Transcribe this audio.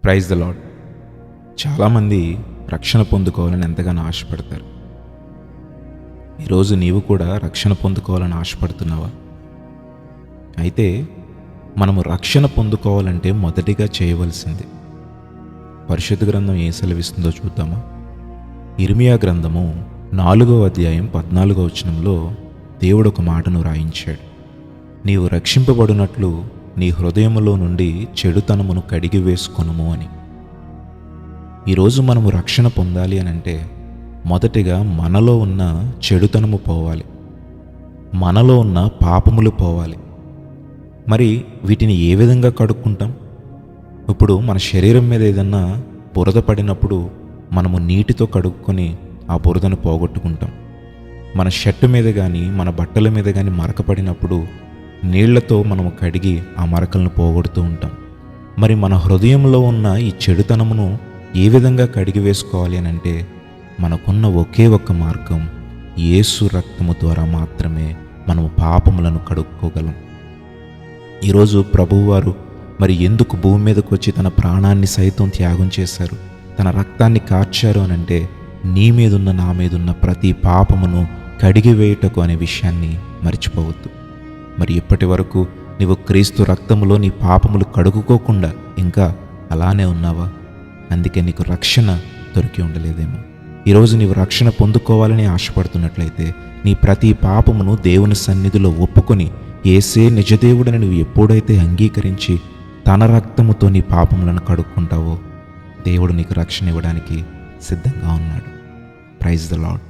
Praise the lord. చాలామంది రక్షణ పొందుకోవాలని ఎంతగానో ఆశపడతారు. ఈరోజు నీవు కూడా రక్షణ పొందుకోవాలని ఆశపడుతున్నావా? అయితే మనము రక్షణ పొందుకోవాలంటే మొదటిగా చేయవలసింది పరిశుద్ధ గ్రంథం ఏం సెలవిస్తుందో చూద్దామా? ఇర్మియా గ్రంథము 4వ అధ్యాయం 14వ వచనంలో దేవుడు ఒక మాటను రాయించాడు. నీవు రక్షింపబడినట్లు నీ హృదయములో నుండి చెడుతనమును కడిగి వేసుకొనుము అని. ఈరోజు మనము రక్షణ పొందాలి అని అంటే మొదటిగా మనలో ఉన్న చెడుతనము పోవాలి, మనలో ఉన్న పాపములు పోవాలి. మరి వీటిని ఏ విధంగా కడుక్కుంటాం? ఇప్పుడు మన శరీరం మీద ఏదన్నా బురద పడినప్పుడు మనము నీటితో కడుక్కొని ఆ బురదను పోగొట్టుకుంటాం. మన షర్టు మీద కానీ మన బట్టల మీద కానీ మరక పడినప్పుడు నీళ్లతో మనము కడిగి ఆ మరకలను పోగొడుతూ ఉంటాం. మరి మన హృదయంలో ఉన్న ఈ చెడుతనమును ఏ విధంగా కడిగి వేసుకోవాలి అని అంటే మనకున్న ఒకే ఒక్క మార్గం యేసు రక్తము ద్వారా మాత్రమే మనము పాపములను కడుక్కోగలం. ఈరోజు ప్రభువువారు మరి ఎందుకు భూమి మీదకు వచ్చి తన ప్రాణాన్ని సైతం త్యాగం చేశారు, తన రక్తాన్ని కార్చారు అని అంటే నీ మీదున్న నా మీదున్న ప్రతి పాపమును కడిగి వేయుటకు అనే విషయాన్ని మర్చిపోవద్దు. మరి ఇప్పటి వరకు నీవు క్రీస్తు రక్తములో నీ పాపములు కడుగుకోకుండా ఇంకా అలానే ఉన్నావా? అందుకే నీకు రక్షణ దొరికి ఉండలేదేమో. ఈరోజు నీవు రక్షణ పొందుకోవాలని ఆశపడుతున్నట్లయితే నీ ప్రతి పాపమును దేవుని సన్నిధిలో ఒప్పుకొని యేసే నిజదేవుడని నువ్వు ఎప్పుడైతే అంగీకరించి తన రక్తముతో నీ పాపములను కడుక్కుంటావో దేవుడు నీకు రక్షణ ఇవ్వడానికి సిద్ధంగా ఉన్నాడు. Praise the lord.